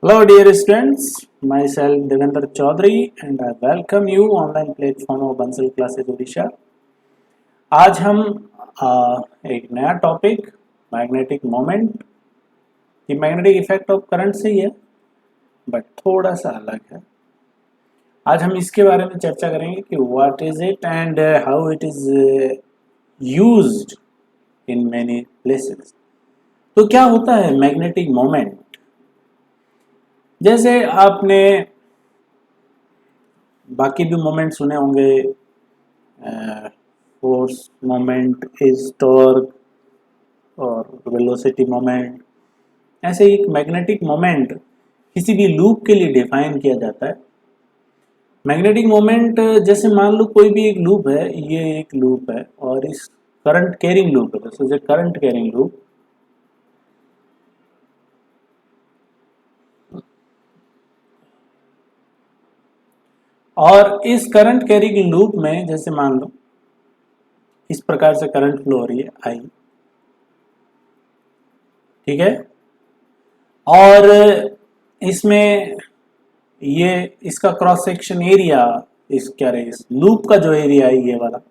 Hello dear students, myself Devendra Chaudhary and I welcome you online platform of Bansal Classes Odisha। आज हम एक नया topic magnetic moment की magnetic effect of current से ही है but थोड़ा सा अलग है। आज हम इसके बारे में चर्चा करेंगे कि what is it and how it is used in many places. तो क्या होता है मैग्नेटिक मोमेंट? जैसे आपने बाकी भी मोमेंट सुने होंगे, फोर्स मोमेंट इज टॉर्क और वेलोसिटी मोमेंट। ऐसे एक मैग्नेटिक मोमेंट किसी भी लूप के लिए डिफाइन किया जाता है। मैग्नेटिक मोमेंट जैसे मान लो कोई भी एक लूप है, ये एक लूप है और इस करंट कैरिंग लूप है, this is a current carrying loop. और इस करंट कैरिंग लूप में जैसे मान लो इस प्रकार से करंट फ्लो हो रही है आई, ठीक है। और इसमें ये इसका क्रॉस सेक्शन एरिया, इस क्या रहे इस लूप का जो एरिया है ये वाला,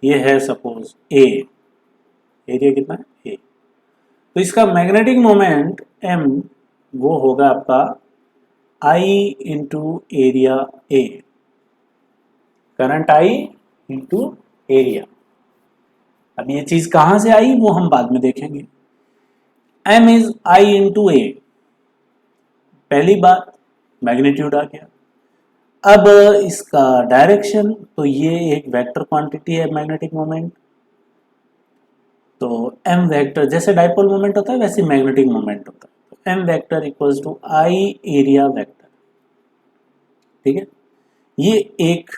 ये है सपोज ए। एरिया कितना है ए। तो इसका मैग्नेटिक मोमेंट एम वो होगा आपका I into area A, current I into area. अब ये चीज कहां से आई वो हम बाद में देखेंगे। एम इज आई इंटू ए, पहली बात मैग्नीट्यूड आ गया। अब इसका डायरेक्शन, तो ये एक वेक्टर क्वांटिटी है मैग्नेटिक मोमेंट। तो एम वेक्टर जैसे डाइपोल मोमेंट होता है वैसे मैग्नेटिक मोमेंट होता है। तो M vector equals to I area vector, ठीक है। ये एक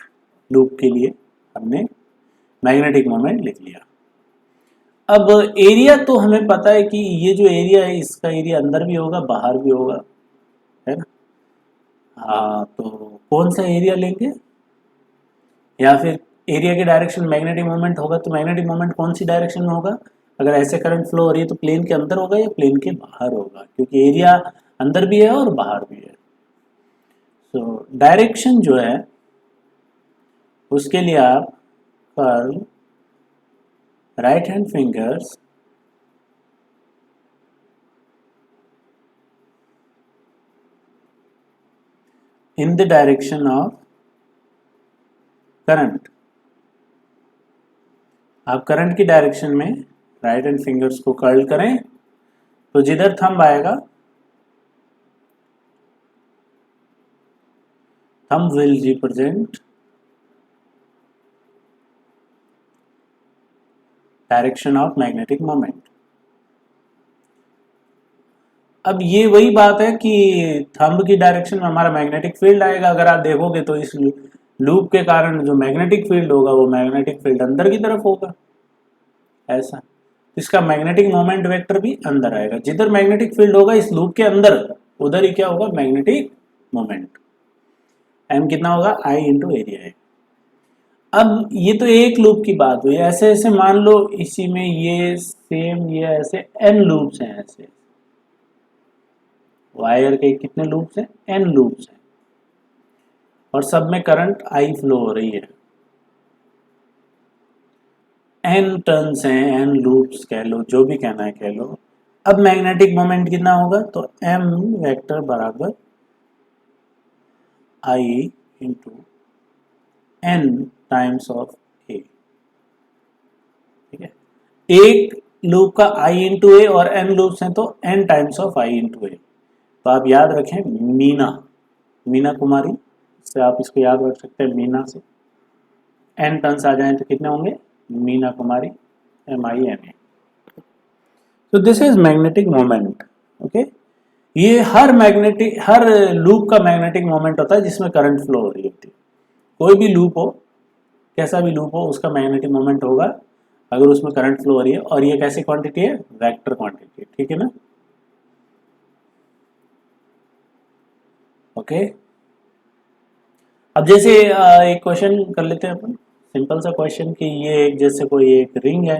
लूप के लिए हमने मैग्नेटिक मोमेंट लिख लिया। अब एरिया तो हमें पता है कि ये जो एरिया है इसका एरिया अंदर भी होगा बाहर भी होगा, है ना। हाँ, तो कौन सा एरिया लेंगे, या फिर एरिया के डायरेक्शन मैग्नेटिक मोमेंट होगा तो मैग्नेटिक मोमेंट कौन सी डायरेक्शन में होगा? अगर ऐसे करंट फ्लो हो रही है तो प्लेन के अंदर होगा या प्लेन के बाहर होगा, क्योंकि एरिया अंदर भी है और बाहर भी है। तो डायरेक्शन जो है उसके लिए आप curl right hand fingers in the direction of current. आप करंट की डायरेक्शन में राइट हैंड फिंगर्स को कर्ल करें तो जिधर थंब आएगा, thumb will represent direction of magnetic moment. अब ये वही बात है कि थंब की डायरेक्शन में हमारा मैग्नेटिक फील्ड आएगा। अगर आप देखोगे तो इस लूप के कारण जो मैग्नेटिक फील्ड होगा वो मैग्नेटिक फील्ड अंदर की तरफ होगा, ऐसा। इसका मैग्नेटिक मोमेंट वेक्टर भी अंदर आएगा। जिधर मैग्नेटिक फील्ड होगा इस लूप के अंदर, उधर ही क्या होगा, मैग्नेटिक मोमेंट। एम कितना होगा, आई इंटू एरिया है। अब ये तो एक लूप की बात हुई। ऐसे ऐसे मान लो इसी में ये सेम, ये ऐसे एन लूप्स हैं। ऐसे वायर के कितने लूप्स हैं, एन लूप्स हैं, और सब में करंट आई फ्लो हो रही है। एन टर्न्स हैं, एन लूप्स कह लो, जो भी कहना है कह लो। अब मैग्नेटिक मोमेंट कितना होगा, तो एम वेक्टर बराबर आई इंटू एन टाइम्स ऑफ ए, ठीक है। एक लूप का आई इंटू ए और एन लूप्स हैं तो N times of I into A. तो आप याद रखें मीना, मीना कुमारी से आप इसको याद रख सकते हैं, मीना से एन टर्न्स आ जाए तो कितने होंगे, Meena Kumari M I N A. तो this is magnetic moment, okay. ये हर लूप का मैग्नेटिक मोमेंट होता है जिसमें करंट फ्लो हो रही होती है। कोई भी लूप हो, कैसा भी लूप हो, उसका मैग्नेटिक मोमेंट होगा अगर उसमें करंट फ्लो हो रही है। और ये कैसी क्वांटिटी है, वेक्टर क्वांटिटी, ठीक है ना, ओके। अब जैसे एक क्वेश्चन कर लेते हैं अपन, सिंपल सा क्वेश्चन कि ये एक जैसे कोई एक रिंग है,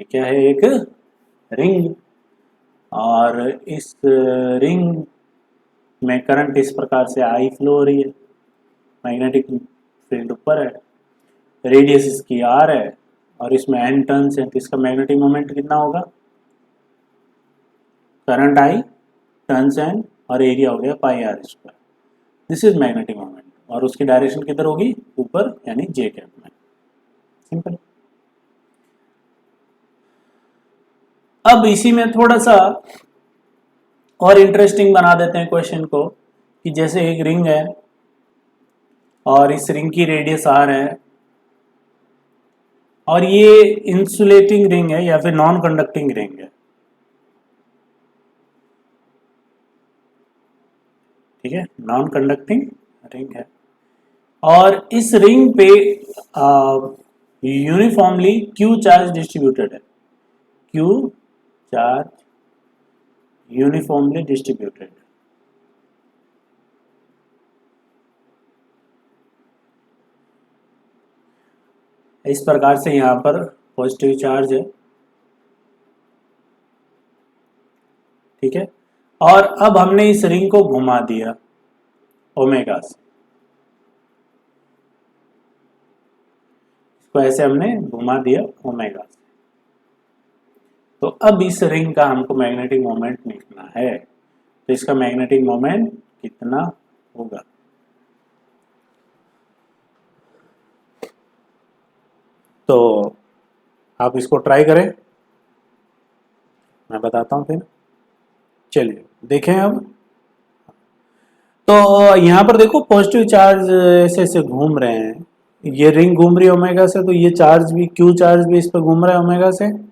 ये क्या है, एक रिंग। और इस रिंग में करंट इस प्रकार से आई फ्लो हो रही है, मैग्नेटिक फील्ड ऊपर है, रेडियस इसकी आर है और इसमें एन टर्न्स है, तो इसका मैग्नेटिक मोमेंट कितना होगा, करंट आई टर्न्स एन और एरिया हो गया pi R square. This is magnetic moment और उसकी डायरेक्शन किधर होगी, ऊपर, यानी जे कैप में। सिंपल। अब इसी में थोड़ा सा और इंटरेस्टिंग बना देते हैं क्वेश्चन को, कि जैसे एक रिंग है और इस रिंग की रेडियस आर है और ये इंसुलेटिंग रिंग है या फिर नॉन कंडक्टिंग रिंग है, ठीक है, नॉन कंडक्टिंग रिंग है और इस रिंग पे यूनिफॉर्मली क्यू चार्ज डिस्ट्रीब्यूटेड है, क्यू चार्ज यूनिफॉर्मली डिस्ट्रीब्यूटेड। इस प्रकार से यहां पर पॉजिटिव चार्ज है, ठीक है, और अब हमने इस रिंग को घुमा दिया ओमेगा से, इसको ऐसे हमने घुमा दिया ओमेगा से। तो अब इस रिंग का हमको मैग्नेटिक मोमेंट लिखना है, तो इसका मैग्नेटिक मोमेंट कितना होगा, तो आप इसको ट्राई करें, मैं बताता हूं फिर। चलिए देखें अब, तो यहां पर देखो पॉजिटिव चार्ज ऐसे ऐसे घूम रहे हैं, ये रिंग घूम रही है ओमेगा से, तो ये चार्ज भी, क्यू चार्ज भी इस पर घूम रहा है ओमेगा से।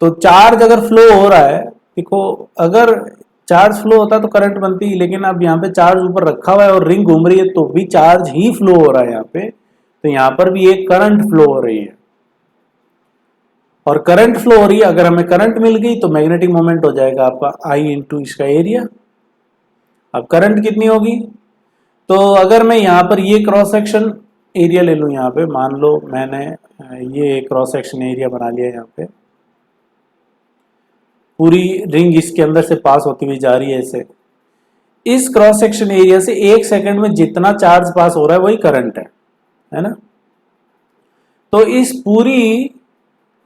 तो चार्ज अगर फ्लो हो रहा है, देखो अगर चार्ज फ्लो होता तो करंट बनती, लेकिन अब यहाँ पे चार्ज ऊपर रखा हुआ है और रिंग घूम रही है तो भी चार्ज ही फ्लो हो रहा है यहाँ पे, तो यहाँ पर भी एक करंट फ्लो हो रही है और करंट फ्लो हो रही है, अगर हमें करंट मिल गई तो मैग्नेटिक मोमेंट हो जाएगा आपका आई इंटू इसका एरिया। अब करंट कितनी होगी, तो अगर मैं यहाँ पर ये क्रॉस सेक्शन एरिया ले लूँ, यहाँ पे मान लो मैंने ये क्रॉस सेक्शन एरिया बना लिया, यहाँ पे पूरी रिंग इसके अंदर से पास होती हुई जा रही है ऐसे, इस क्रॉस सेक्शन एरिया से एक सेकंड में जितना चार्ज पास हो रहा है वही करंट है ना। तो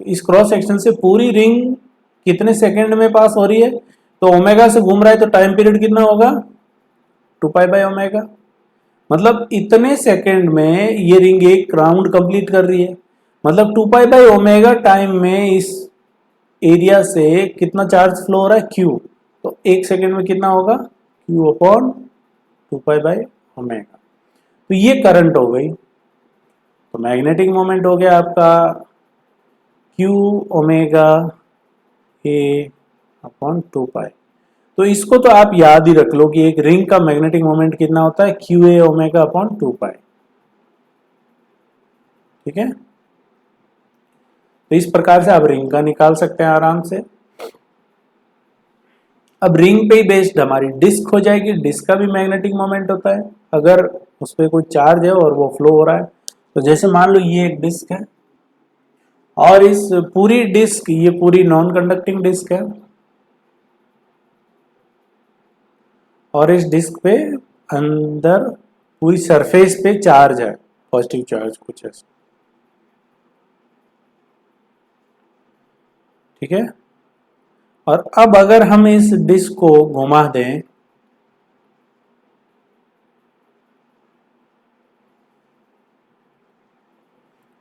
इस क्रॉस सेक्शन से पूरी रिंग कितने सेकंड में पास हो रही है, तो ओमेगा से घूम रहा है तो टाइम पीरियड कितना होगा, 2π/ओमेगा, मतलब इतने सेकंड में ये रिंग एक राउंड कंप्लीट कर रही है, मतलब 2π/ओमेगा टाइम में इस एरिया से कितना चार्ज फ्लो हो रहा है, क्यू, तो एक सेकंड में कितना होगा, Q/2π/ओमेगा। तो ये करंट हो गई, तो मैग्नेटिक मोमेंट हो गया आपका Q⍵A/2π। तो इसको तो आप याद ही रख लो कि एक रिंग का मैग्नेटिक मोमेंट कितना होता है, QA⍵/2π, ठीक है। तो इस प्रकार से आप रिंग का निकाल सकते हैं आराम से। अब रिंग पे ही बेस्ड हमारी डिस्क हो जाएगी, डिस्क का भी मैग्नेटिक मोमेंट होता है, अगर उस पर कोई चार्ज है और वो फ्लो हो रहा है, तो जैसे मान लो ये एक डिस्क है और इस पूरी डिस्क, ये पूरी नॉन कंडक्टिंग डिस्क है और इस डिस्क पे अंदर पूरी सरफेस पे चार्ज है, पॉजिटिव चार्ज कुछ ऐसा, ठीक है। और अब अगर हम इस डिस्क को घुमा दें,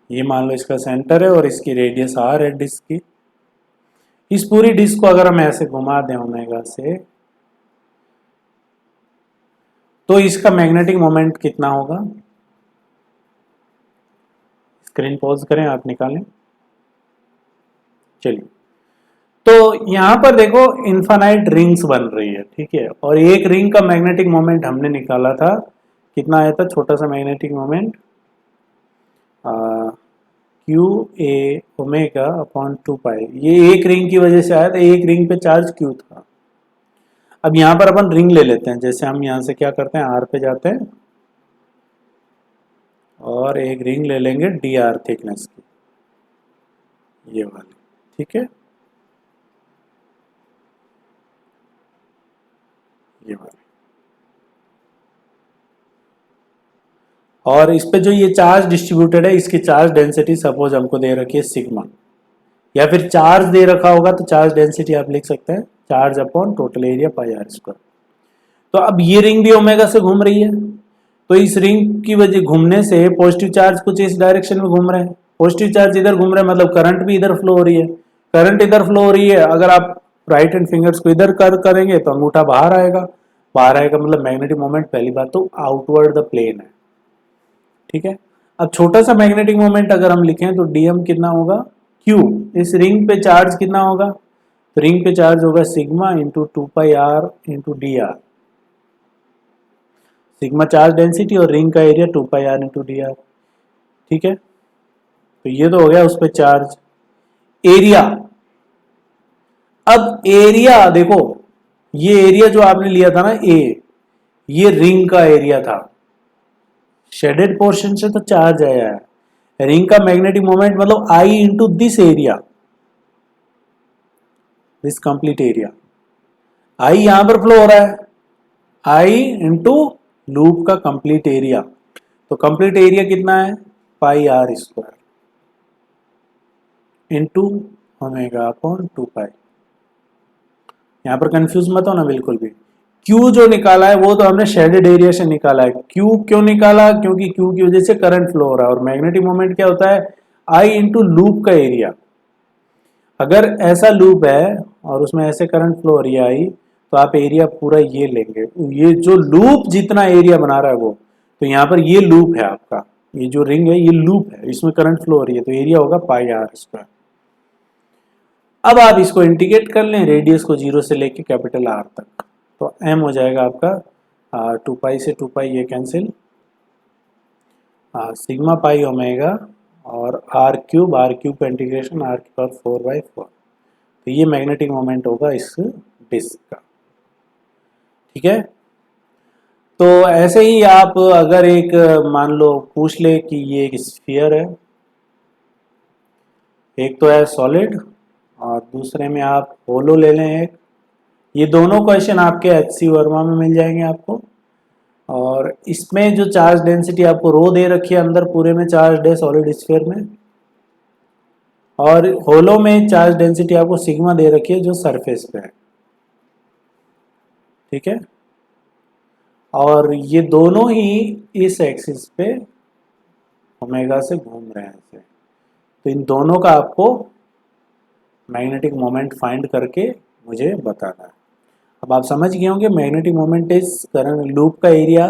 ये मान लो इसका सेंटर है और इसकी रेडियस आर है डिस्क की, इस पूरी डिस्क को अगर हम ऐसे घुमा दें ओमेगा से, तो इसका मैग्नेटिक मोमेंट कितना होगा, स्क्रीन पॉज करें, आप निकालें। चलिए, तो यहां पर देखो इन्फानाइट रिंग्स बन रही है, ठीक है, और एक रिंग का मैग्नेटिक मोमेंट हमने निकाला था, कितना आया था, छोटा सा मैग्नेटिक मोमेंट Q⍵/2π, ये एक रिंग की वजह से आया था, एक रिंग पे चार्ज Q था। अब यहां पर अपन रिंग ले लेते हैं, जैसे हम यहां से क्या करते हैं, R पे जाते हैं और एक रिंग ले लेंगे dr थिकनेस की, ये वाली, ठीक है। ये वाला। और इस पे जो ये चार्ज डिस्ट्रीब्यूटेड है, इसकी चार्ज डेंसिटी सपोज हमको दे रखी है सिग्मा, या फिर चार्ज दे रखा होगा तो चार्ज डेंसिटी आप लिख सकते हैं charge upon total area pi R square. तो अब ये रिंग भी ओमेगा से घूम रही है, तो इस रिंग की वजह घूमने से पॉजिटिव चार्ज कुछ इस डायरेक्शन में घूम रहे हैं, पॉजिटिव चार्ज इधर घूम रहे हैं, मतलब करंट भी इधर फ्लो हो रही है। करंट इधर फ्लो हो रही है, अगर आप राइट हैंड फिंगर्स को इधर कर करेंगे तो अंगूठा बाहर आएगा, बाहर आएगा मतलब मैग्नेटिक मोमेंट पहली बात तो आउटवर्ड द प्लेन है, ठीक है। अब छोटा सा मैग्नेटिक मोमेंट अगर हम लिखें तो डीएम कितना होगा, क्यू, इस रिंग पे चार्ज कितना होगा, तो रिंग पे चार्ज होगा sigma into 2πr into D R, sigma charge density और रिंग का area 2πr into D R, ठीक है। तो ये तो हो गया उस पर चार्ज। एरिया, अब एरिया देखो, ये एरिया जो आपने लिया था ना ए, ये रिंग का एरिया था, शेडेड पोर्शन से तो चार्ज आया है, रिंग का मैग्नेटिक मोमेंट मतलब I into this area, this complete area, I यहां पर फ्लो हो रहा है, आई इंटू लूप का कंप्लीट एरिया, तो कंप्लीट एरिया कितना है pi R square into omega upon 2π। यहां पर कंफ्यूज मत हो ना बिल्कुल भी। Q जो निकाला है वो तो हमने शेडेड एरिया से निकाला है। Q क्यों निकाला, क्योंकि Q की वजह से करंट फ्लो हो रहा है, और मैग्नेटिक मोमेंट क्या होता है I इंटू लूप का एरिया। अगर ऐसा लूप है और उसमें ऐसे करंट फ्लो हो रही है I, तो आप एरिया पूरा ये लेंगे, ये जो लूप जितना एरिया बना रहा है वो, तो यहाँ पर ये लूप है आपका, ये जो रिंग है ये लूप है, इसमें करंट फ्लो हो रही है, तो एरिया होगा पाई आर स्क्वायर। अब आप इसको इंटीग्रेट कर लें, रेडियस को 0 से लेके कैपिटल आर तक, तो एम हो जाएगा आपका 2π से 2π ये कैंसिल, सिग्मा पाई ओमेगा और आर क्यूब का इंटीग्रेशन आर की पावर 4/4, तो ये मैग्नेटिक मोमेंट होगा इस डिस्क का, ठीक है। तो ऐसे ही आप अगर एक मान लो पूछ ले कि ये एक स्फीयर है, एक तो है सॉलिड और दूसरे में आप होलो ले लें एक, ये दोनों क्वेश्चन आपके एचसी वर्मा में मिल जाएंगे आपको। और इसमें जो चार्ज डेंसिटी आपको रो दे रखी है अंदर पूरे में चार्ज है सॉलिड स्फीयर में, और होलो में चार्ज डेंसिटी आपको सिग्मा दे रखी है जो सरफेस पे है, ठीक है। और ये दोनों ही इस एक्सिस पे ओमेगा से घूम रहे हैं ऐसे, तो इन दोनों का आपको मैग्नेटिक मोमेंट फाइंड करके मुझे बताना है। अब आप समझ गए होंगे magnetic moment is current loop का एरिया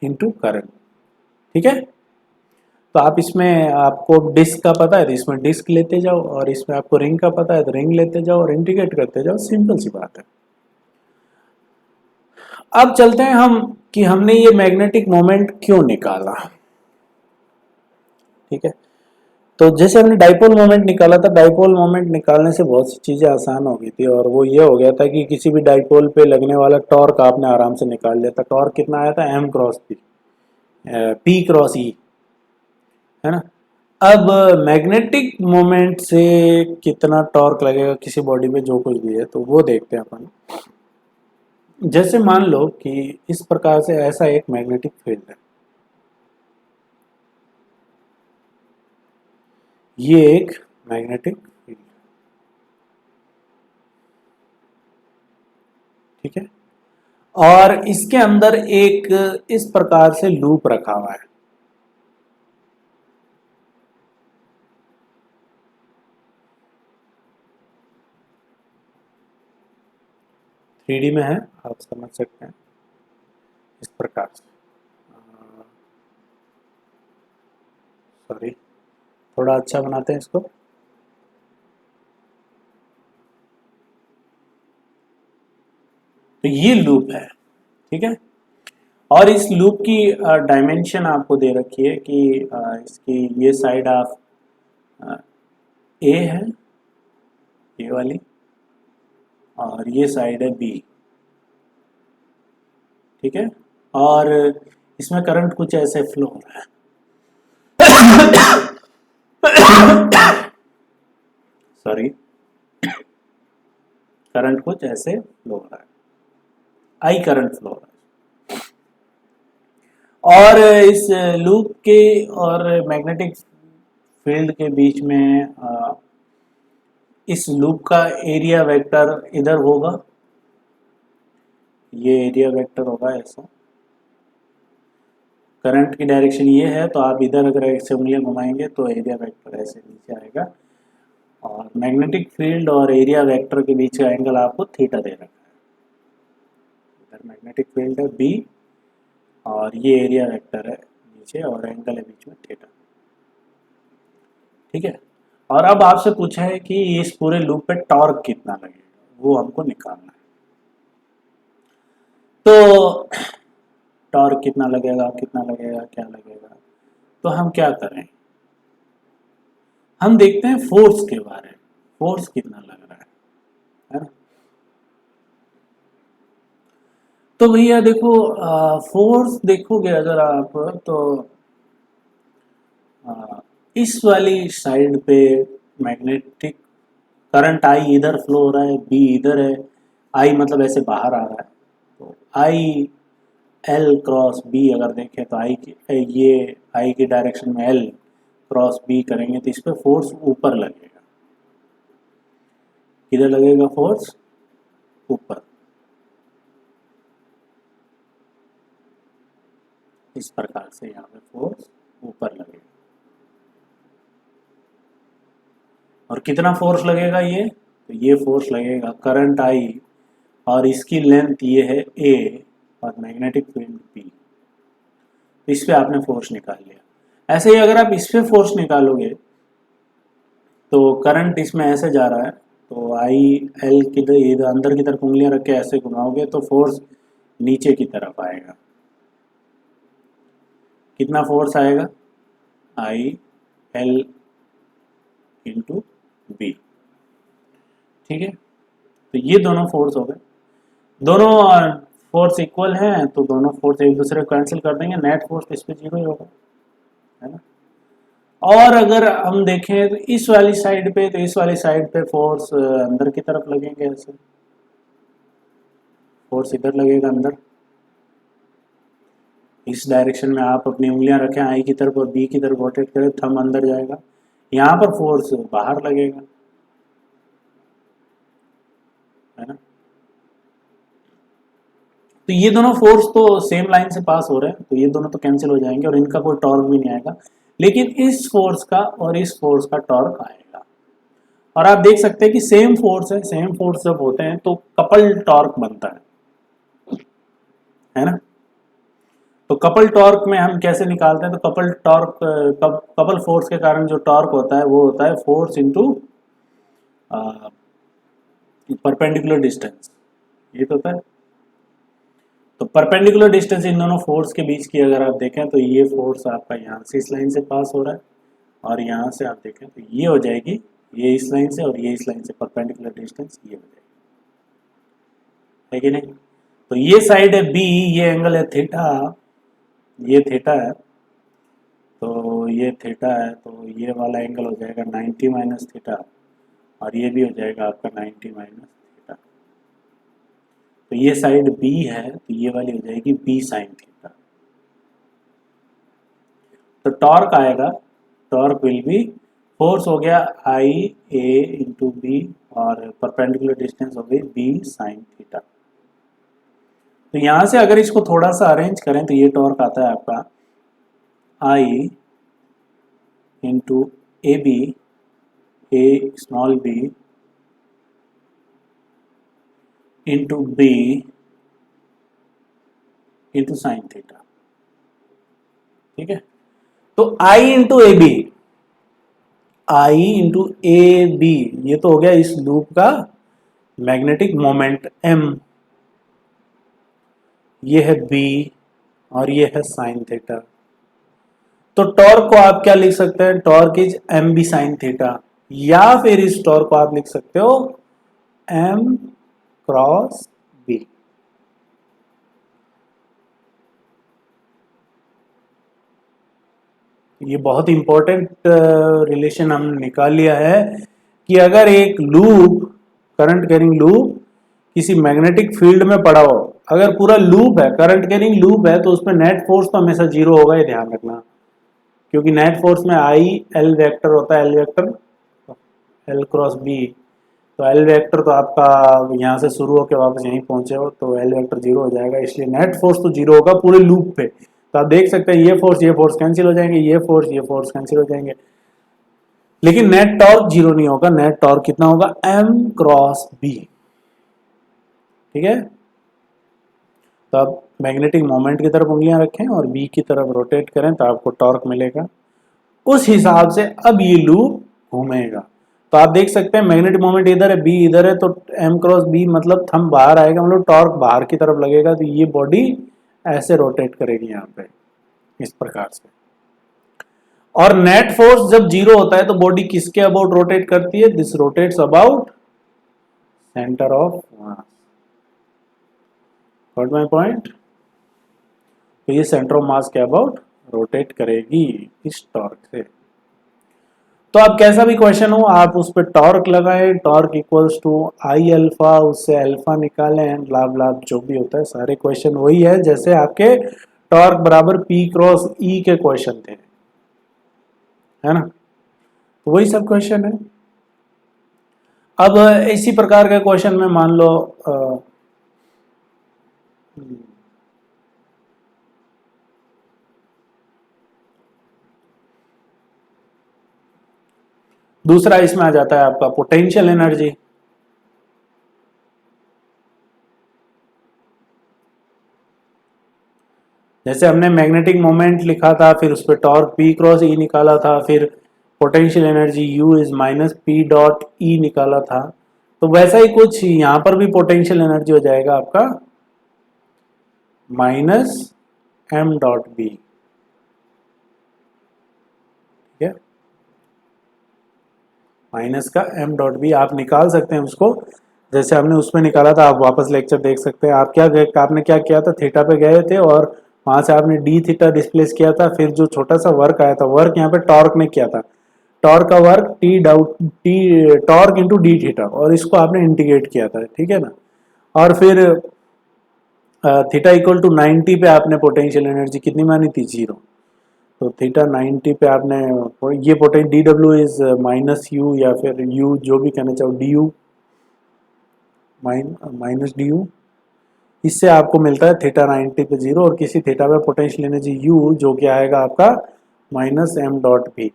इनटू करंट, ठीक है। तो आप इसमें आपको डिस्क का पता है तो इसमें डिस्क लेते जाओ, और इसमें आपको रिंग का पता है तो रिंग लेते जाओ और इंटीग्रेट करते जाओ, सिंपल सी बात है। अब चलते हैं हम कि हमने ये मैग्नेटिक मोमेंट क्यों निकाला, ठीक है। तो जैसे हमने डाइपोल मोमेंट निकाला था, डाइपोल मोमेंट निकालने से बहुत सी चीज़ें आसान हो गई थी, और वो ये हो गया था कि किसी भी डाइपोल पे लगने वाला टॉर्क आपने आराम से निकाल लिया था। टॉर्क कितना आया था m cross p cross e, है ना। अब मैग्नेटिक मोमेंट से कितना टॉर्क लगेगा किसी बॉडी पे जो कुछ भी है, तो वो देखते हैं अपन। जैसे मान लो कि इस प्रकार से ऐसा एक मैग्नेटिक फील्ड है, ये एक मैग्नेटिक फील्ड, ठीक है। और इसके अंदर एक इस प्रकार से लूप रखा हुआ है, थ्री डी में है, आप समझ सकते हैं इस प्रकार से। सॉरी, थोड़ा अच्छा बनाते हैं इसको। तो ये लूप है, ठीक है। और इस लूप की डायमेंशन आपको दे रखी है कि इसकी ये साइड ऑफ ए है, ये वाली, और ये साइड है बी, ठीक है। और इसमें करंट कुछ ऐसे फ्लो हो रहा है सॉरी, करंट कुछ ऐसे फ्लो हो रहा है, आई करंट फ्लो हो रहा है। और इस लूप के और मैग्नेटिक फील्ड के बीच में इस लूप का एरिया वेक्टर इधर होगा, ये एरिया वेक्टर होगा ऐसा। करंट की डायरेक्शन ये है, तो आप इधर अगर ऐसे उंगलियां घुमाएंगे तो एरिया वेक्टर ऐसे नीचे आएगा। और मैग्नेटिक फील्ड और एरिया वेक्टर के बीच का एंगल आपको थीटा दे रखा है। इधर मैग्नेटिक फील्ड है बी और ये एरिया वेक्टर है नीचे और एंगल है बीच में थीटा। ठीक है। और अब आपसे पूछा है कि इस पूरे लूप पे टॉर्क कितना लगेगा, वो हमको निकालना है। तो टॉर्क कितना लगेगा, क्या लगेगा, तो हम क्या करें, हम देखते हैं फोर्स के बारे में, फोर्स कितना लग रहा है ना। तो भैया देखो फोर्स देखोगे अगर आप तो इस वाली साइड पे मैग्नेटिक करंट आई इधर फ्लो हो रहा है, बी इधर है, आई मतलब ऐसे बाहर आ रहा है। तो आई एल क्रॉस बी अगर देखें तो आई की ये आई की डायरेक्शन में एल क्रॉस बी करेंगे तो इस पर फोर्स ऊपर लगेगा। किधर लगेगा फोर्स, ऊपर। इस प्रकार से यहाँ पे फोर्स ऊपर लगेगा। और कितना फोर्स लगेगा, ये तो ये फोर्स लगेगा करंट आई और इसकी लेंथ ये है ए और मैग्नेटिक फील्ड बी। इस पे आपने फोर्स निकाल लिया। ऐसे ही अगर आप इस पे फोर्स निकालोगे तो करंट इसमें ऐसे जा रहा है, तो आई एल किधर इधर अंदर की तरफ उंगलियां रख के ऐसे घुमाओगे तो फोर्स नीचे की तरफ आएगा। कितना फोर्स आएगा, आई एल इंटू बी। ठीक है। तो ये दोनों फोर्स हो गए, दोनों फोर्स इक्वल हैं तो दोनों फोर्स एक दूसरे को कैंसिल कर देंगे, नेट फोर्स इस पे जीरो ही होगा, है ना। और अगर हम देखें तो इस वाली साइड पे, तो इस वाली साइड पे फोर्स अंदर की तरफ लगेंगे, ऐसे फोर्स इधर लगेगा अंदर। इस डायरेक्शन में आप अपनी उंगलियां रखें आई की तरफ और बी की तरफ रोटेट करें, थंब अंदर जाएगा, यहाँ पर फोर्स बाहर लगेगा, है ना। तो ये दोनों फोर्स तो सेम लाइन से पास हो रहे हैं तो ये दोनों तो कैंसिल हो जाएंगे और इनका कोई टॉर्क भी नहीं आएगा, लेकिन इस फोर्स का और इस फोर्स का टॉर्क आएगा। और आप देख सकते हैं कि सेम फोर्स है, सेम फोर्स जब होते हैं तो कपल टॉर्क बनता है ना। तो कपल टॉर्क में हम कैसे निकालते हैं, तो कपल टॉर्क कपल फोर्स के कारण जो टॉर्क होता है वो होता है फोर्स इनटू परपेंडिकुलर डिस्टेंस, ये तो होता है। तो परपेंडिकुलर डिस्टेंस इन दोनों फोर्स के बीच की अगर आप देखें तो ये फोर्स आपका यहाँ से इस लाइन से पास हो रहा है और यहाँ से आप देखें तो ये हो जाएगी, ये इस लाइन से और ये इस लाइन से परपेंडिकुलर डिस्टेंस ये हो जाएगी, है कि नहीं। तो ये साइड है बी, ये एंगल है थीटा, ये थीटा है, तो ये थीटा है, तो ये वाला एंगल हो जाएगा 90 माइनस थीटा और ये भी हो जाएगा आपका 90 माइनस थीटा। तो ये साइड बी है तो ये वाली हो जाएगी बी साइन थीटा। तो टॉर्क आएगा, टॉर्क विल बी, फोर्स हो गया आई ए इंटू बी और परपेंडिकुलर डिस्टेंस हो गई बी साइन थीटा। तो यहां से अगर इसको थोड़ा सा अरेंज करें तो ये टॉर्क आता है आपका I into A B, A small B into B into sine theta. ठीक है। तो I into A B, I into A B, ये तो हो गया इस लूप का मैग्नेटिक मोमेंट एम, ये है बी और ये है साइन थीटा। तो टॉर्क को आप क्या लिख सकते हैं, torque is M B sine theta, या फिर इस टॉर्क को आप लिख सकते हो एम क्रॉस बी। ये बहुत इंपॉर्टेंट रिलेशन हमने निकाल लिया है कि अगर एक लूप, करंट कैरिंग लूप किसी मैग्नेटिक फील्ड में पड़ा हो अगर पूरा लूप है, करंट कैरिंग लूप है, तो उसमें नेट फोर्स तो हमेशा जीरो होगा, ये ध्यान रखना, क्योंकि नेट फोर्स में आई एल वेक्टर होता है, L vector L cross B, तो एल वेक्टर तो आपका यहाँ से शुरू होकर वापस यहीं पहुंचे हो, तो एल वेक्टर जीरो हो जाएगा, इसलिए नेट फोर्स तो जीरो होगा पूरे लूप पे। तो आप देख सकते हैं ये फोर्स कैंसिल हो जाएंगे, ये फोर्स कैंसिल हो जाएंगे, लेकिन नेट टॉर्क जीरो नहीं होगा, नेट टॉर्क कितना होगा, एम क्रॉस बी। ठीक है, तो आप मैग्नेटिक मोमेंट की तरफ उंगलियां रखें और बी की तरफ रोटेट करें तो आपको टॉर्क मिलेगा, उस हिसाब से अब ये लूप घूमेगा। तो आप देख सकते हैं मैग्नेटिक मोमेंट इधर है, बी इधर है, तो एम क्रॉस बी मतलब थंब बाहर आएगा, मतलब टॉर्क बाहर की तरफ लगेगा, तो ये बॉडी ऐसे रोटेट करेगी यहाँ पे इस प्रकार से। और नेट फोर्स जब जीरो होता है तो बॉडी किसके अबाउट रोटेट करती है, this rotates about centre of mass. Got my point? तो ये सेंटर ऑफ मास के अबाउट रोटेट करेगी इस टॉर्क से। तो आप कैसा भी क्वेश्चन हो आप उस पर टॉर्क लगाएं, torque equals to I alpha, उससे अल्फा निकालें, ब्ला ब्ला जो भी होता है, सारे क्वेश्चन वही है जैसे आपके टॉर्क बराबर पी क्रॉस ई के क्वेश्चन थे, है ना, तो वही सब क्वेश्चन है। अब इसी प्रकार का क्वेश्चन में मान लो दूसरा इसमें आ जाता है आपका पोटेंशियल एनर्जी। जैसे हमने मैग्नेटिक मोमेंट लिखा था, फिर उस पर टॉर्क पी क्रॉस ई निकाला था, फिर potential energy you is minus P dot E निकाला था, तो वैसा ही कुछ यहां पर भी पोटेंशियल एनर्जी हो जाएगा आपका माइनस एम डॉट बी। ठीक है, माइनस का एम डॉट बी आप निकाल सकते हैं उसको, जैसे हमने उसमें निकाला था, आप वापस लेक्चर देख सकते हैं। आपने क्या किया था, थीटा पे गए थे और वहां से आपने डी थीटा डिस्प्लेस किया था, फिर जो छोटा सा वर्क आया था, वर्क यहाँ पे टॉर्क ने किया था, टॉर्क का work T torque into D theta, और इसको आपने इंटीग्रेट किया था, ठीक है ना, और फिर थीटा इक्वल टू 90 पे आपने पोटेंशियल एनर्जी कितनी मानी थी, जीरो, तो थीटा 90 पे आपने ये potential D W is minus you, या फिर यू जो भी कहना चाहो, D you minus D you, इससे आपको मिलता है थीटा 90 पे जीरो, और किसी थीटा पे पोटेंशियल एनर्जी यू जो कि आएगा आपका माइनस एम डॉट भी।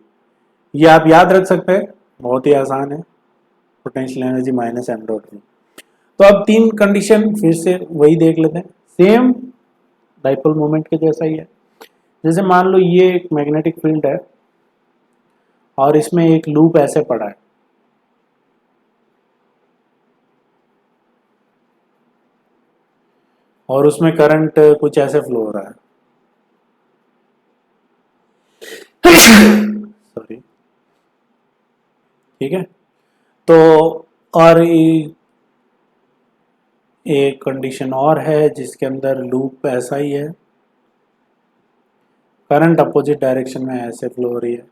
ये आप याद रख सकते हैं, बहुत ही आसान है, potential energy minus M dot B. तो अब तीन कंडीशन फिर से वही देख लेते हैं, सेम डाइपोल मोमेंट के जैसा ही है। जैसे मान लो ये एक मैग्नेटिक फील्ड है और इसमें एक लूप ऐसे पड़ा है, और उसमें करंट कुछ ऐसे फ्लो हो रहा है, सॉरी, ठीक है, तो और एक कंडीशन और है जिसके अंदर लूप ऐसा ही है, करंट अपोजिट डायरेक्शन में ऐसे फ्लो हो रही है,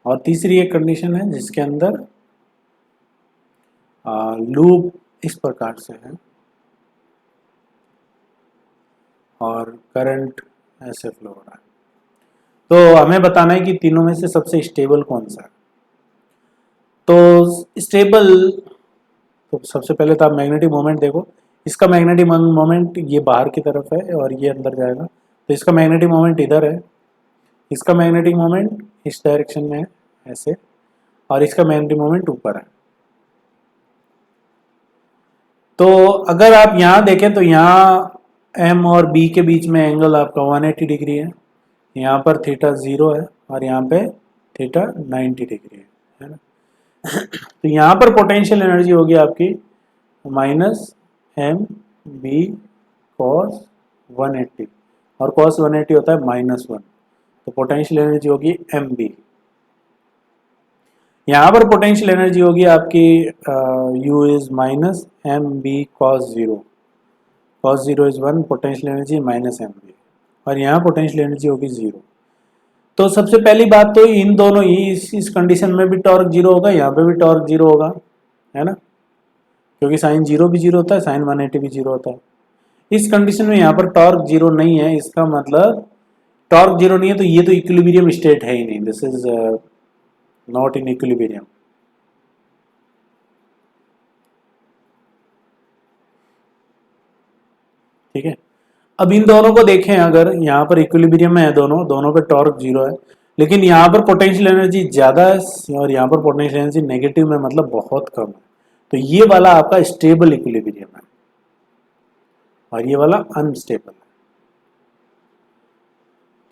और तीसरी एक कंडीशन है जिसके अंदर लूप इस प्रकार से है और करंट ऐसे फ्लो हो रहा है। तो हमें बताना है कि तीनों में से सबसे स्टेबल कौन सा है। तो स्टेबल, तो सबसे पहले तो आप मैग्नेटिक मोमेंट देखो, इसका मैग्नेटिक मोमेंट ये बाहर की तरफ है और ये अंदर जाएगा, तो इसका मैग्नेटिक मोमेंट इधर है, इसका मैग्नेटिक मोमेंट इस डायरेक्शन में है ऐसे, और इसका मैग्नेटिक मोमेंट ऊपर है। तो अगर आप यहाँ देखें तो यहाँ एम और बी के बीच में एंगल आपका 180 डिग्री है, यहाँ पर थीटा 0 है और यहाँ पे थीटा 90 डिग्री है ना। तो यहाँ पर पोटेंशियल एनर्जी होगी आपकी माइनस एम बी कॉस 180, और कॉस 180 होता है -1, तो पोटेंशियल एनर्जी होगी एम बी। यहाँ पर पोटेंशियल एनर्जी होगी आपकी u is minus M B cos 0, cos 0 is 1, potential energy minus M B, और यहाँ पोटेंशियल एनर्जी होगी 0। तो सबसे पहली बात तो इन दोनों ही इस कंडीशन में भी टॉर्क 0 होगा, यहाँ पे भी टॉर्क 0 होगा, है ना, क्योंकि साइन 0 भी 0 होता है, साइन 180 भी 0 होता है। इस कंडीशन में यहाँ पर टॉर्क जीरो नहीं है, इसका मतलब टॉर्क जीरो नहीं है तो ये तो इक्विलिब्रियम स्टेट है ही नहीं, this is not in equilibrium. ठीक है, अब इन दोनों को देखें, अगर यहाँ पर इक्विलिब्रियम में है दोनों पे टॉर्क जीरो है, लेकिन यहाँ पर पोटेंशियल एनर्जी ज्यादा है और यहाँ पर पोटेंशियल एनर्जी नेगेटिव में, मतलब बहुत कम है, तो ये वाला आपका स्टेबल इक्विलिब्रियम है और ये वाला अनस्टेबल है।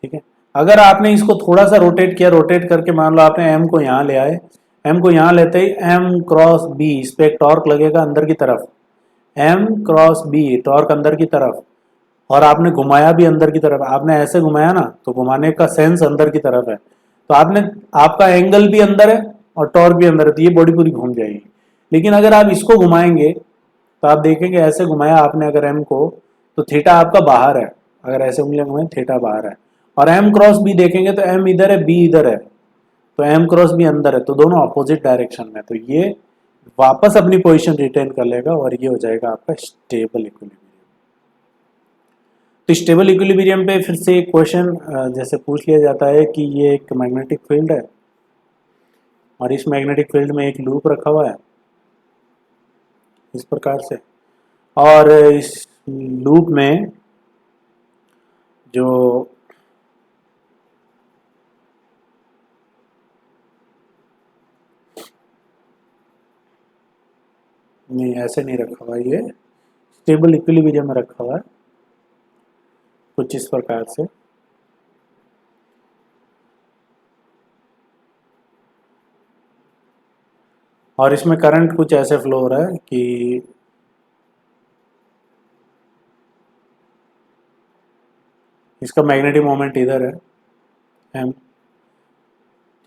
ठीक है, अगर आपने इसको थोड़ा सा रोटेट किया, रोटेट करके मान लो आपने एम को यहाँ ले आए, एम को यहाँ लेते ही एम क्रॉस बी, इस पे एक टॉर्क लगेगा अंदर की तरफ, एम क्रॉस बी टॉर्क अंदर की तरफ, और आपने घुमाया भी अंदर की तरफ, आपने ऐसे घुमाया ना तो घुमाने का सेंस अंदर की तरफ है, तो आपने आपका एंगल भी अंदर है और टॉर्क भी अंदर है, तो ये बॉडी पूरी घूम जाएगी। लेकिन अगर आप इसको घुमाएंगे तो आप देखेंगे ऐसे घुमाया आपने अगर एम को, तो थीटा आपका बाहर है, अगर ऐसे उंगलियां घुमाएं थीटा बाहर है, और एम क्रॉस बी देखेंगे तो एम इधर है बी इधर है, तो एम क्रॉस बी अंदर है, तो दोनों अपोजिट डायरेक्शन में, तो ये वापस अपनी पोजीशन रिटेन कर लेगा और ये हो जाएगा आपका स्टेबल इक्विलिब्रियम। तो स्टेबल इक्विलिब्रियम पे फिर से एक क्वेश्चन जैसे पूछ लिया जाता है कि ये एक मैग्नेटिक फील्ड है और इस मैग्नेटिक फील्ड में एक लूप रखा हुआ है इस प्रकार से, और इस लूप में जो नहीं ऐसे नहीं रखा हुआ, ये स्टेबल इक्विलिब्रियम में रखा हुआ है कुछ इस प्रकार से, और इसमें करंट कुछ ऐसे फ्लो हो रहा है कि इसका मैग्नेटिक मोमेंट इधर है एम,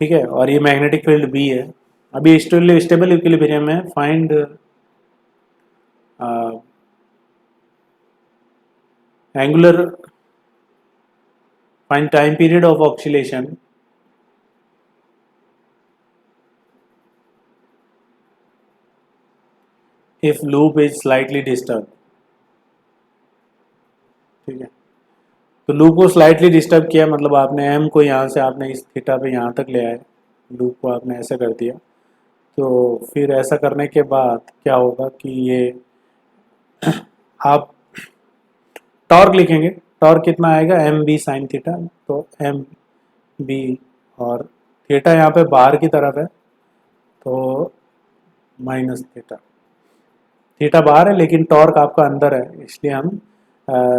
ठीक है, और ये मैग्नेटिक फील्ड बी है। अभी स्टेबल इक्विलिब्रियम में find angular, find time period of oscillation if loop is slightly disturbed। ठीक है, तो लूप को स्लाइटली डिस्टर्ब किया, मतलब आपने एम को यहाँ से आपने इस थीटा पे यहाँ तक ले आए, लूप को आपने ऐसे कर दिया, तो फिर ऐसा करने के बाद क्या होगा कि ये आप टॉर्क लिखेंगे, टॉर्क कितना आएगा एम बी साइन थीटा, तो एम बी, और थीटा यहाँ पे बाहर की तरफ है तो माइनस थीटा, थीटा बाहर है लेकिन टॉर्क आपका अंदर है, इसलिए हम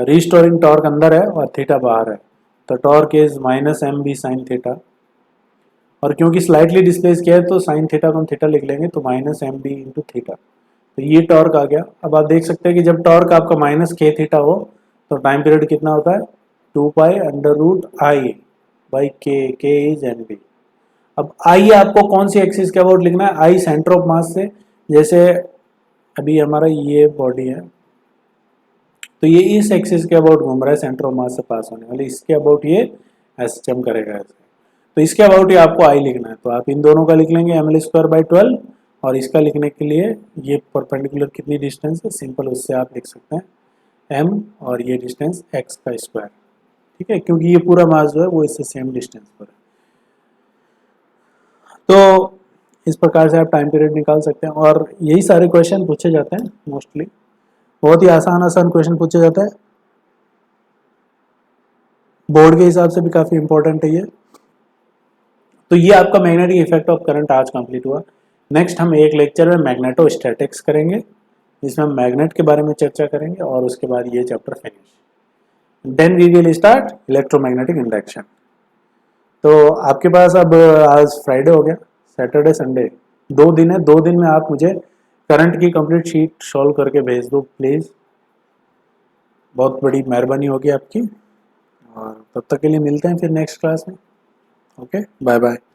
रिस्टोरिंग टॉर्क अंदर है और थीटा बाहर है, तो torque is minus M B sine theta, और क्योंकि स्लाइटली डिस्प्लेस किया है तो साइन थीटा को हम थीटा लिख लेंगे, तो minus M B into theta, तो ये टॉर्क आ गया। अब आप देख सकते हैं कि जब टॉर्क आपका माइनस के थीटा हो तो टाइम पीरियड कितना होता है 2 pi under root I by K is N B. अब आई आपको कौन सी एक्सिस के अबाउट लिखना है, आई सेंटर ऑफ मास से, जैसे अभी हमारा ये बॉडी है तो ये इस एक्सिस के अबाउट घूम रहा है सेंटर ऑफ मास से पास होने वाले, इसके अबाउट ये ऐसे जम करेगा ऐसे, तो इसके अबाउट ये आपको आई लिखना है, तो आप इन दोनों का लिख लेंगे एम एल स्क्वायर बाई 12, और इसका लिखने के लिए ये परपेंडिकुलर कितनी डिस्टेंस है, सिंपल उससे आप लिख सकते हैं एम और ये डिस्टेंस एक्स का स्क्वायर, ठीक है, क्योंकि ये पूरा मास जो है वो इससे सेम डिस्टेंस पर है। तो इस प्रकार से आप टाइम पीरियड निकाल सकते हैं, और यही सारे क्वेश्चन पूछे जाते हैं मोस्टली, बहुत ही आसान आसान क्वेश्चन पूछे जाता है, बोर्ड के हिसाब से भी काफ़ी इंपॉर्टेंट है ये। तो ये आपका मैग्नेटिक इफेक्ट ऑफ करंट आज कंप्लीट हुआ। नेक्स्ट हम एक लेक्चर में मैग्नेटोस्टैटिक्स करेंगे जिसमें हम मैग्नेट के बारे में चर्चा करेंगे, और उसके बाद ये chapter finish, then we will start electromagnetic induction. तो आपके पास अब आज फ्राइडे हो गया, सैटरडे संडे 2 दिन है, 2 दिन में आप मुझे करंट की कंप्लीट शीट सॉल्व करके भेज दो प्लीज़, बहुत बड़ी मेहरबानी होगी आपकी, और तब तक के लिए मिलते हैं फिर नेक्स्ट क्लास में। Okay, bye bye.